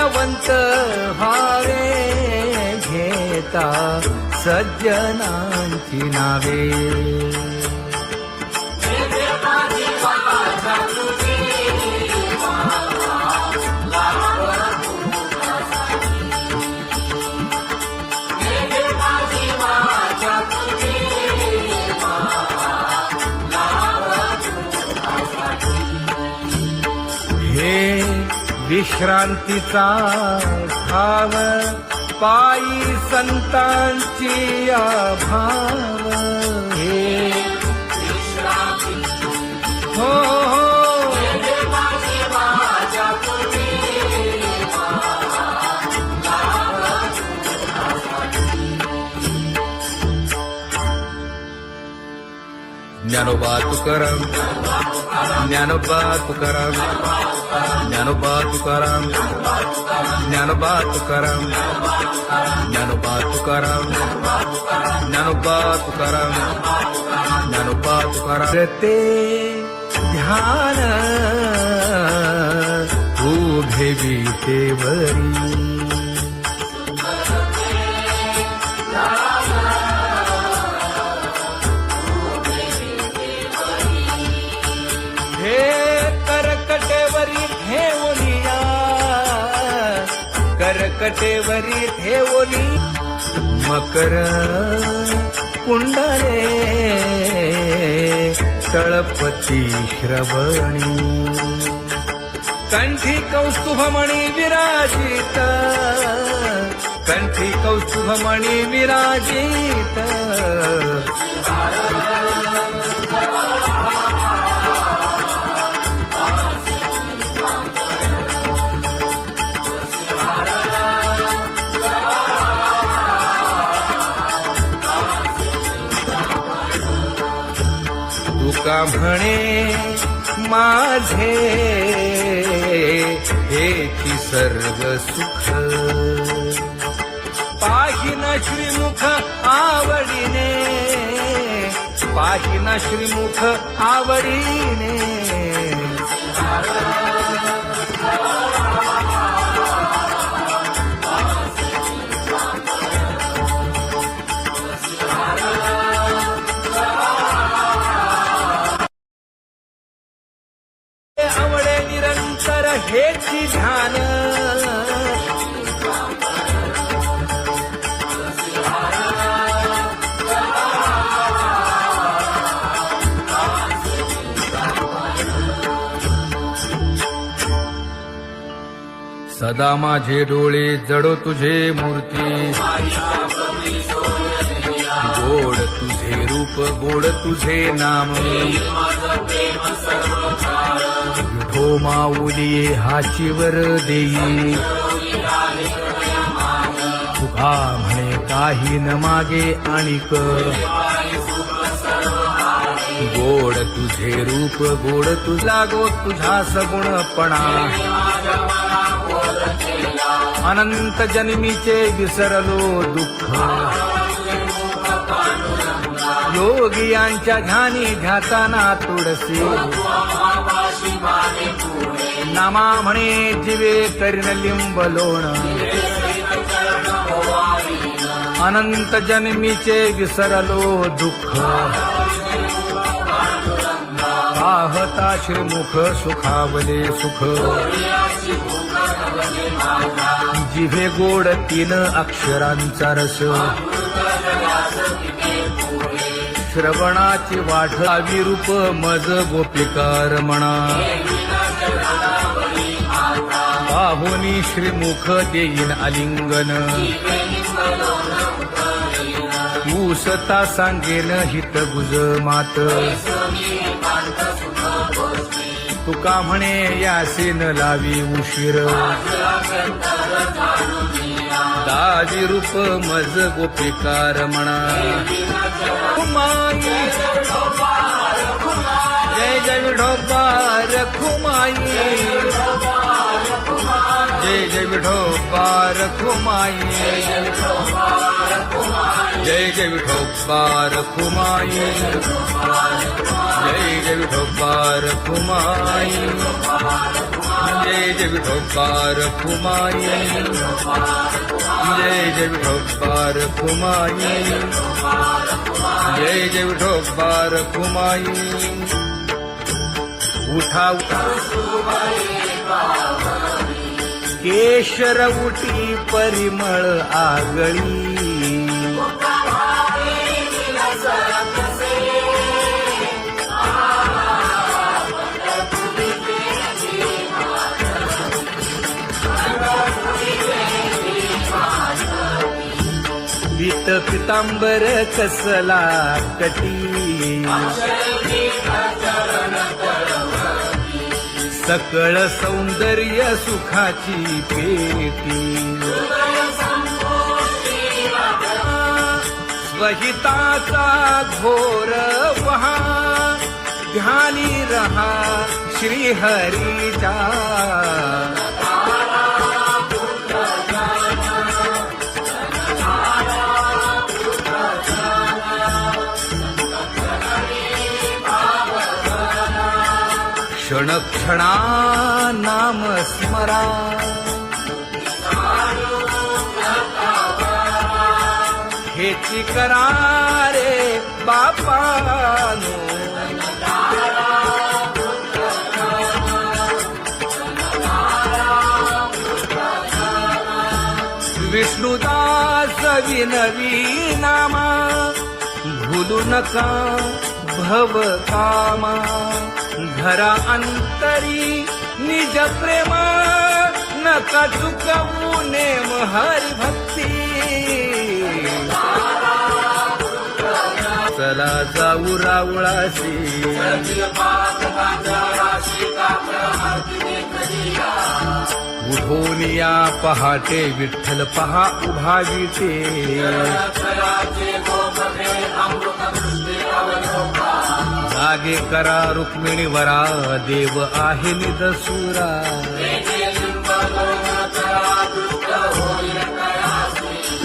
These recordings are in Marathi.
विद्यावंत व्हावे घेता सज्जनांची नावे. हे विश्रांतीचा भाव पायी संतांची आभाव. हे हो ज्ञानोबा तुकाराम, ज्ञानोबा तुकाराम, ज्ञानोबा तुकाराम, ज्ञानोबा तुकाराम, ज्ञानोबा तुकाराम, ज्ञानोबा तुकाराम, ज्ञानोबा तुकाराम. ते ध्यान उभे विटेवरी हे करकटेवरी ठेवलिया, करकटेवरी ठेवली मकर कुंडले तळपती श्रवणी. कंठी कौस्तुभमणी विराजित, कंठी कौस्तुभमणी विराजित. तुका म्हणे माझे हेची सर्व सुख, पाहिन श्रीमुख आवडीने, पाहिन श्रीमुख आवडीने. आवडे निरंतर हेची ध्यान, सदा माझे डोळे जडो तुझे मूर्ती. गोड तुझे रूप, गोड तुझे नाम. विठो माऊली हाचीवर देई, तुका म्हणे काही न मागे आणिक. गोड तुझे रूप, गोड तुझा गो तुझा सगुणपणा. अनंत जन्मीचे विसरलो दुःख, योगियांच्या ध्यानी ध्याताना तुळसी. नामा म्हणे जीवे करीन लिंब लोण, अनंत जन्मीचे विसरलो दुःख. पाहता श्रीमुख सुखावले सुख, जिभे गोड 3 अक्षरांचा रस. श्रवणाची वाट विरूप मज गोपिकार म्हणा. पाहुनी श्रीमुख देईन आलिंगन, ऊसता सांगेन हित गुज मात. तुका म्हणे यासीन लावी उशीर, दाजी रूप मज गोपिकार म्हणा. जय जय विठोबा रखुमाई, जय जय विठोबा रखुमाई जय जय विठोबा रखुमाई जय जय विठोबा रखुमाई जय जय विठोबा रखुमाई जय जय विठोबा रखुमाई जय जय विठोबा रखुमाई जय जय विठोबा रखुमाई उठा उठा केशर उठी परिमळ आगळी पीत पितांबर कसला कटी सकळ सौंदर्य सुखाची पेटी स्वहिताचा घोर वहा ध्यानी रहा श्रीहरीचा क्षण क्षणा नाम स्मरा हेची करा रे बापानो विष्णुदास विनवी नामा भूलू नका भव कामा घरा अंतरी निज प्रेमा नका चुकवू नेम हरी भक्ती चला जाऊ रावळाशी उठोनिया पहाटे विठ्ठल पहा उभा विटे जागे करा रुक्मिणी वरा देव आहे निदसुरा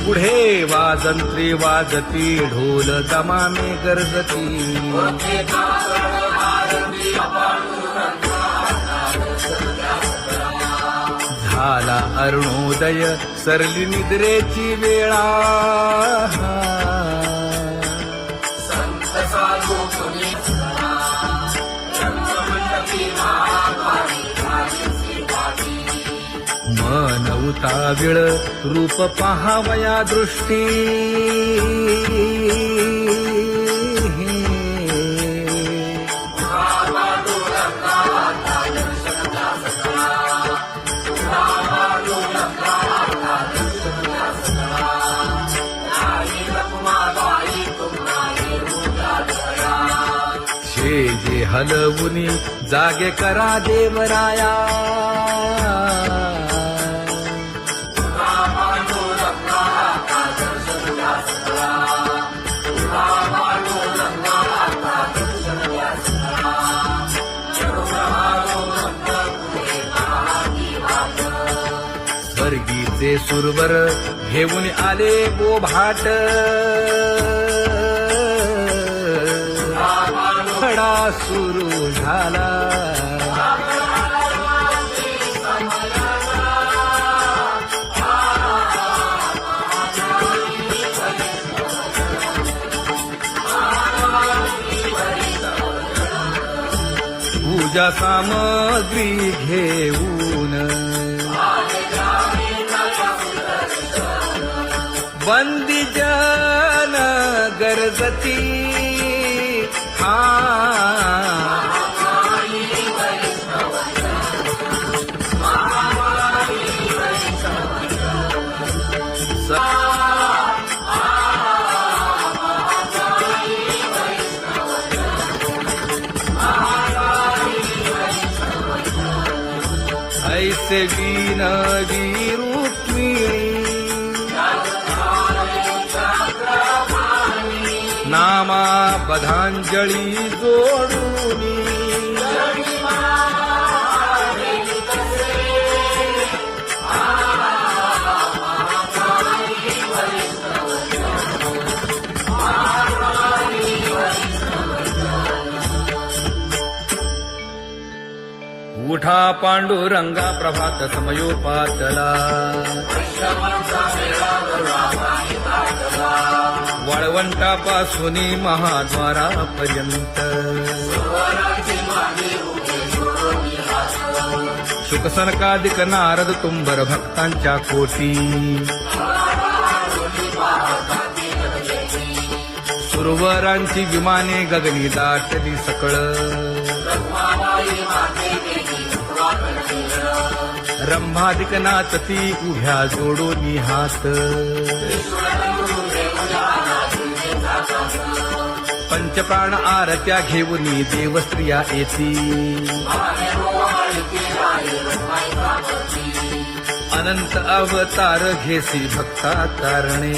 पुढे वाजंत्री वाजती ढोल दमामे गरजती झाला अरुणोदय सरली निद्रेची वेळा मन उताविळ रूप पहावया दृष्टी जे हलवुनी जागे करा देवराया स्वर्गीचे सुरवर घेऊन आले बोभाट खडा सुरू झाला पूजा सामग्री घेऊन बंदी जन गरजती ऐसे विनवी रुक्मिणी नामा बधांजळी जोडूनी पांडुरंगा प्रभात समयोपातला वाळवंटापासून महाद्वारापर्यंत शुकसनकादिक नारद तुंबर भक्तांच्या कोटी सुरवरांची विमाने गगनी दाटली सकळ रंभादिक नाचती उभ्या जोडून हात पंचप्राण आरत्या घेऊन देवस्त्रिया येती अनंत अवतार घेसी भक्ता तारणे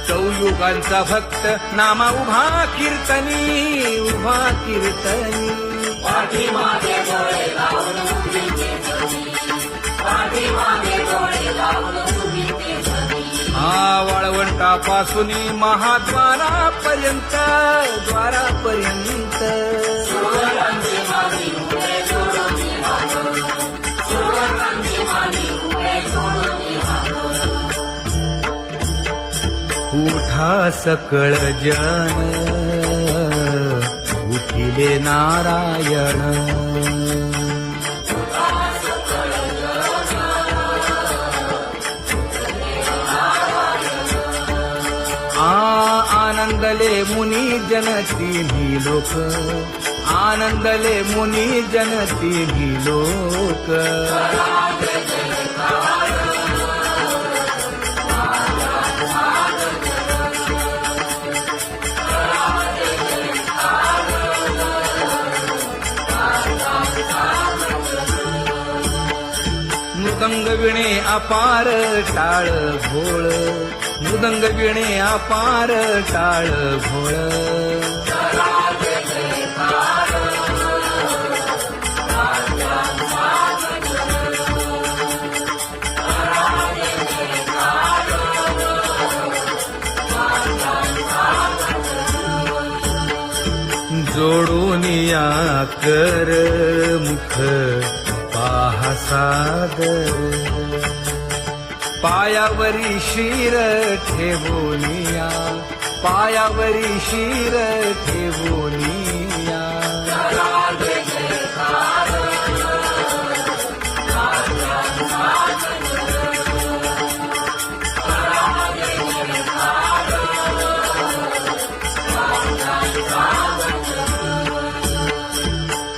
चौयुगांचा भक्त नामा उभा कीर्तनी वाळवंटापासून महाद्वारापर्यंत उठा सकळ जन उठिले नारायण आनंदले मुनी जन तिन्ही लोक आनंदले मुनी जन तिन्ही लोक मृदंग विणे अपार टाळ भोळ मृदंग विणे अपार टाळ भोळ जोडून या कर मुख पाहा सागर पायावरी शिर ठेवोनिया पायावरी शिर ठेवोनिया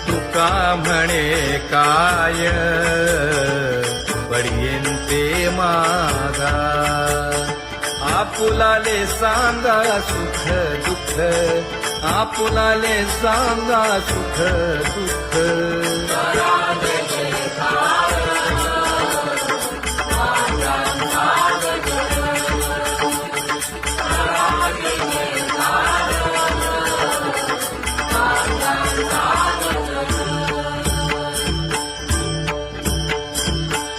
तुका म्हणे काय पडियेंते मागा आपुलाले सांगा सुख दुःख आपुलाले सांगा सुख दुःख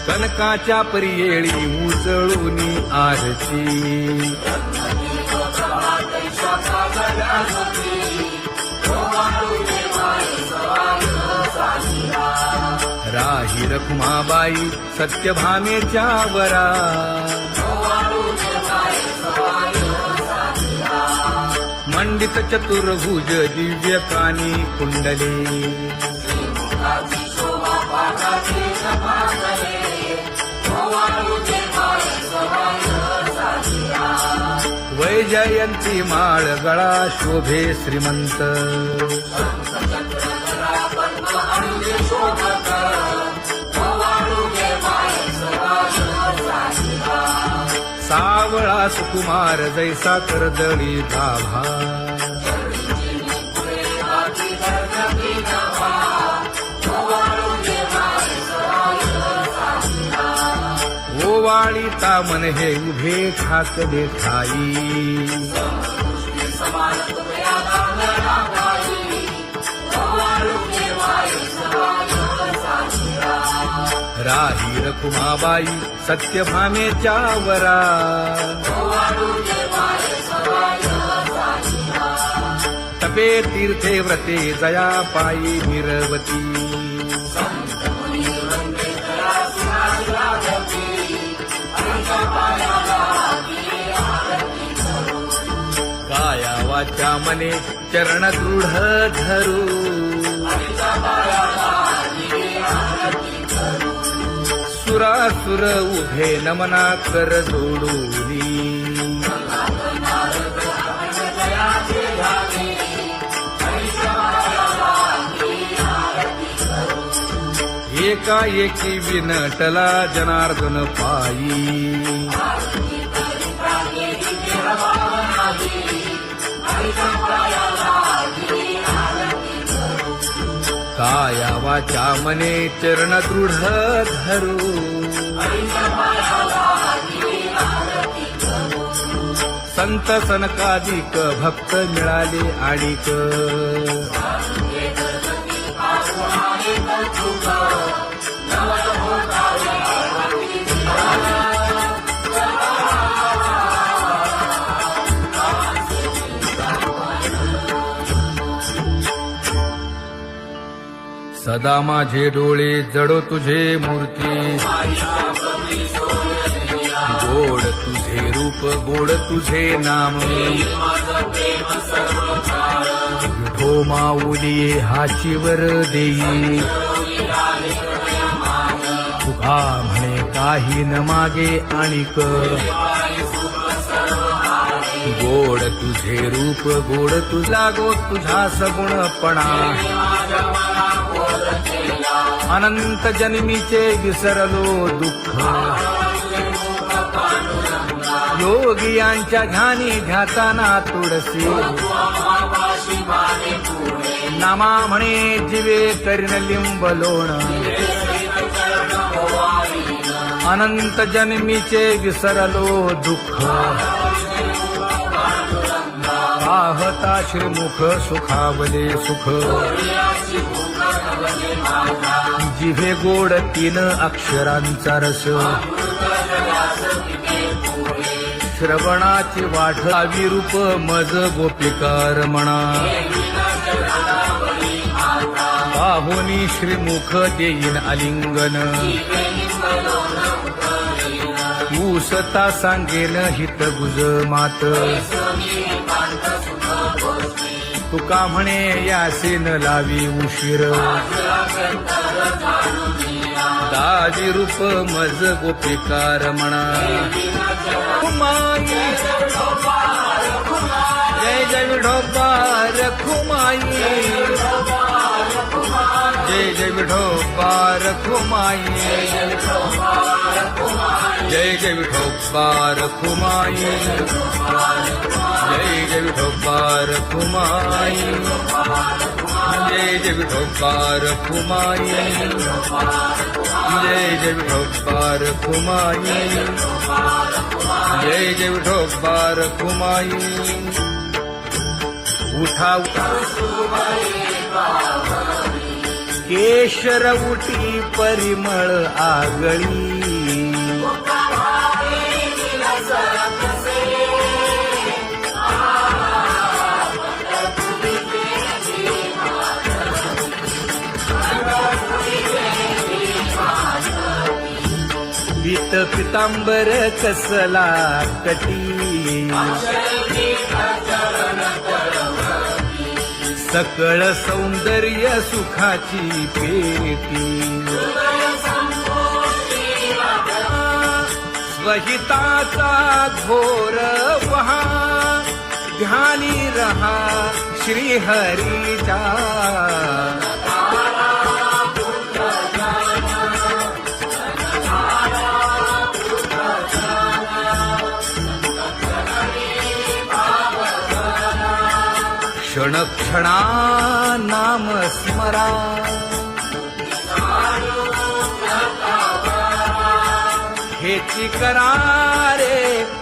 कनकाच्या परियेळी उजळून आरती राही रखुमाबाई सत्यभामेच्या वरा मंडित चतुर्भुज दिव्य कानी कुंडले वैजयंती माळ गळा शोभे श्रीमंत सावळा सुकुमार जैसा करदळी गाभा ओवाळी तामन हे उभे ठाकले ठाई राही रखुमाबाई सत्यभामेच्या वरा तपे तीर्थे व्रते जया पायी मिरवती काया वाचा मने चरण दृढ धरू सुरासुर उभे नमना कर जोडूनी एकाएकी विनटला जनार्दन पायी काया वाचा मने चरण दृढ धरू संत सनकादिक भक्त मिळाले आणिक सदा माझे डोळे जडो तुझे मूर्ती गोड तुझे रूप गोड तुझे नाम विठो माऊली हाचीवर देई तुका म्हणे काही न मागे आणिक गोड तुझे रूप गोड तुझा गो तुझा सगुणपणा अनंत जन्मीचे विसरलो दुःख योगियांच्या ध्यानी ध्याताना तुळसी नामा म्हणे जीवे करीन लिंबलोण अनंत जन्मीचे विसरलो दुःख पाहता श्रीमुख सुखावले सुख जिभे गोड 3 अक्षरांचा रस श्रवणाची वाढ विरूप मज गोपिकार म्हणा पाहुनी श्रीमुख देईन आलिंगन उसता सांगेन हित गुज मात तुका म्हणे यासेन लावी उशीर दाजी रूप मज गोपिकार म्हणा जय जय विठोबा रखुमाई जय जय विठोबा रखुमाई जय जय विठोबा रखुमाई जय जय विठोबा रखुमाई जय जय विठोबा रखुमाई जय जय विठोबा रखुमाई जय जय विठोबा रखुमाई उठा केशर उठी परिमळ आगळी पीत पितांबर कसला कटी सकळ सौंदर्य सुखाची पेटी स्वहिताचा घोर वहा ध्यानी रहा श्रीहरीचा क्षण क्षणा नाम स्मरा हेची करा रे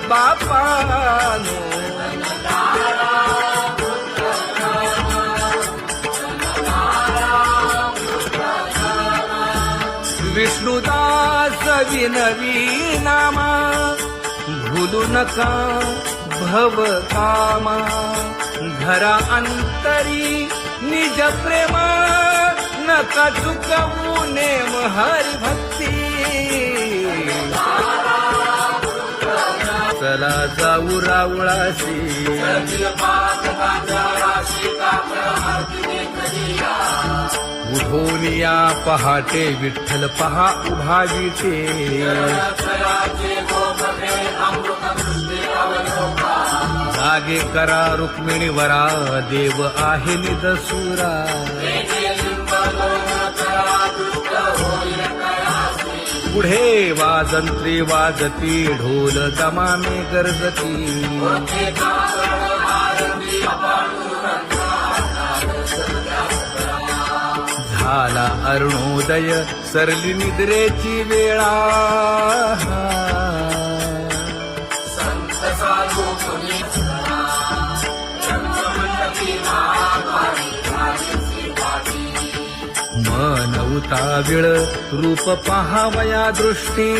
बापानो विष्णुदास विनवी नामा भूलू नका भव कामा धरा अंतरी निज प्रेमा नका चुकवू नेम हरी भक्ती चला जाऊ रावळासी उठोनिया पहाटे विठ्ठल पहा उभा विटे जागे करा रुक्मिणीवरा देव आहे निदसुरा पुढे वाजंत्री वाजती ढोल दमामे गरजती झाला अरुणोदय सरली निद्रेची वेळा मन उताविळ रूप पहावया दृष्टी